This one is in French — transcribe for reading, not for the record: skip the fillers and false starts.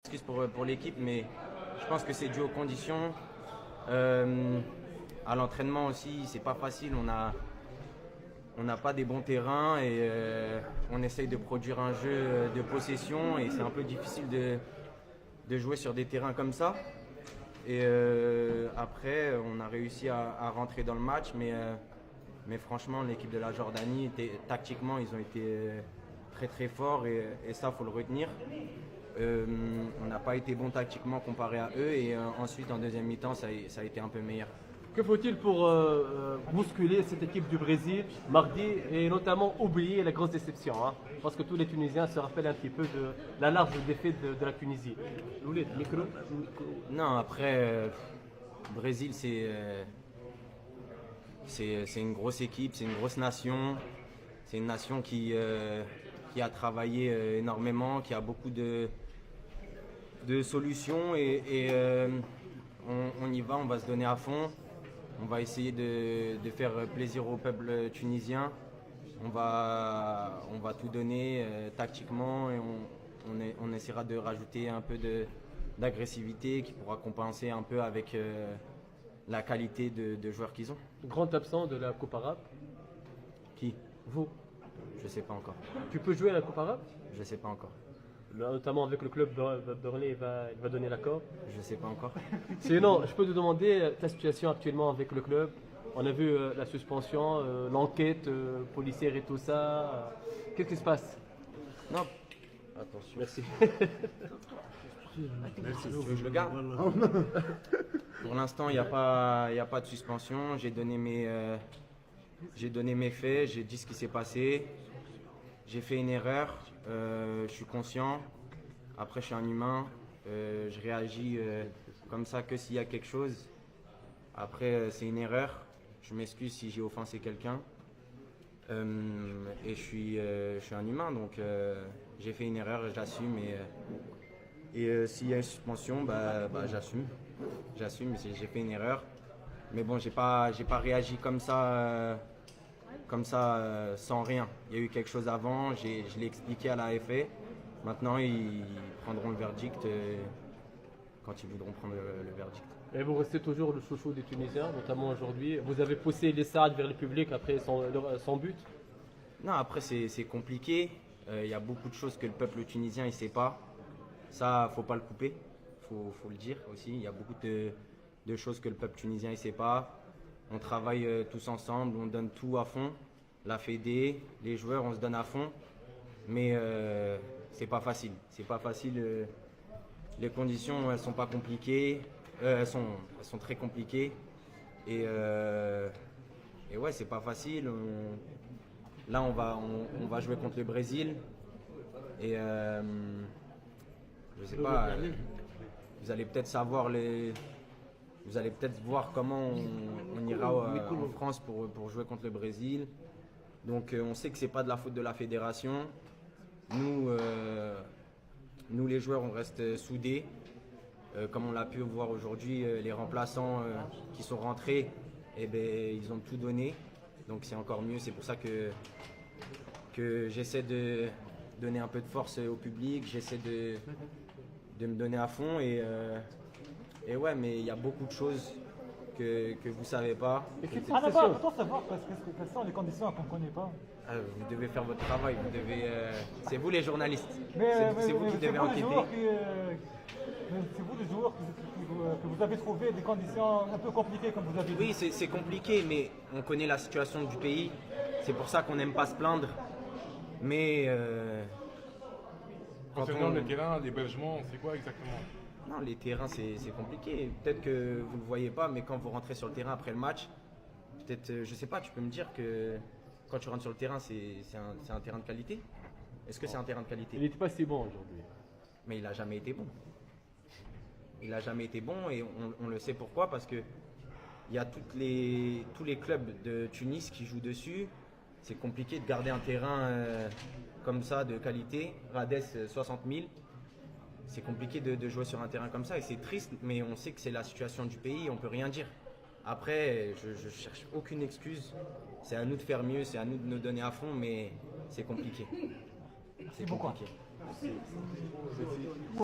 Excuse pour l'équipe, mais je pense que c'est dû aux conditions. À l'entraînement aussi, c'est pas facile. On n'a pas des bons terrains et on essaye de produire un jeu de possession et c'est un peu difficile de jouer sur des terrains comme ça. Et après, on a réussi à rentrer dans le match, mais franchement, l'équipe de la Jordanie, tactiquement, ils ont été très très forts et ça, faut le retenir. On n'a pas été bon tactiquement comparé à eux et ensuite en deuxième mi-temps ça a été un peu meilleur. Que faut-il pour bousculer cette équipe du Brésil mardi et notamment oublier la grosse déception parce que tous les Tunisiens se rappellent un petit peu de la large défaite de la Tunisie. Non, après, Brésil c'est une grosse équipe, c'est une grosse nation. C'est une nation qui a travaillé énormément, qui a beaucoup de solutions et on y va, on va se donner à fond. On va essayer de faire plaisir au peuple tunisien. On va tout donner tactiquement et on essaiera de rajouter un peu d'agressivité qui pourra compenser un peu avec la qualité de joueurs qu'ils ont. Grand absent de la Coupe arabe. Qui? Vous. Je sais pas encore. Tu peux jouer à la Coupe arabe? Je sais pas encore. Notamment avec le club d'Orly, il va donner l'accord. Je sais pas encore. Sinon, je peux te demander ta situation actuellement avec le club. On a vu la suspension, l'enquête policière et tout ça. Qu'est-ce qui se passe? Non. Attention. Merci. Merci. Tu veux que je le garde? Pour l'instant, il n'y a pas de suspension. J'ai donné mes faits, j'ai dit ce qui s'est passé. J'ai fait une erreur, je suis conscient. Après, je suis un humain. Je réagis comme ça que s'il y a quelque chose. Après, c'est une erreur. Je m'excuse si j'ai offensé quelqu'un. Et je suis un humain, donc j'ai fait une erreur, j'assume. Et s'il y a une suspension, j'assume. J'assume, j'ai fait une erreur. Mais bon, j'ai pas réagi comme ça sans rien. Il y a eu quelque chose avant, je l'ai expliqué à la FA. Maintenant, ils prendront le verdict quand ils voudront prendre le verdict. Et vous restez toujours le chouchou des Tunisiens, notamment aujourd'hui. Vous avez poussé les Saad vers le public après son but. Non, après c'est compliqué. Il y a beaucoup de choses que le peuple tunisien ne sait pas. Ça, faut pas le couper. Faut le dire aussi. Il y a beaucoup de choses que le peuple tunisien ne sait pas. On travaille tous ensemble, on donne tout à fond. La Fédé, les joueurs, on se donne à fond. Mais c'est pas facile. C'est pas facile. Les conditions, elles sont pas compliquées. Elles sont très compliquées. Et ouais, c'est pas facile. Là, on va jouer contre le Brésil. Et je sais pas. Vous allez peut-être Vous allez peut-être voir comment on ira en France pour jouer contre le Brésil. Donc on sait que ce n'est pas de la faute de la fédération. Nous les joueurs, on reste soudés. Comme on l'a pu voir aujourd'hui, les remplaçants qui sont rentrés, ils ont tout donné. Donc c'est encore mieux. C'est pour ça que j'essaie de donner un peu de force au public. J'essaie de me donner à fond. Et ouais, mais il y a beaucoup de choses que vous ne savez pas. Peut-on savoir quelles sont les conditions qu'on ne connaît pas? Vous devez faire votre travail, c'est vous les journalistes, Mais c'est vous qui devez enquêter. C'est vous les joueurs que vous avez trouvé des conditions un peu compliquées comme vous avez dit. Oui, c'est compliqué, mais on connaît la situation du pays. C'est pour ça qu'on n'aime pas se plaindre. Mais concernant le terrain, l'hébergement, c'est quoi exactement? Non, les terrains, c'est compliqué. Peut-être que vous ne le voyez pas, mais quand vous rentrez sur le terrain après le match, peut-être, je sais pas, tu peux me dire que quand tu rentres sur le terrain, c'est un terrain de qualité? Est-ce que c'est un terrain de qualité? Il n'était pas si bon aujourd'hui. Mais il n'a jamais été bon. Il n'a jamais été bon et on le sait pourquoi, parce que il y a tous les clubs de Tunis qui jouent dessus. C'est compliqué de garder un terrain comme ça de qualité. Rades 60 000. C'est compliqué de jouer sur un terrain comme ça et c'est triste, mais on sait que c'est la situation du pays, on peut rien dire. Après, je cherche aucune excuse. C'est à nous de faire mieux, c'est à nous de nous donner à fond, mais c'est compliqué. C'est compliqué.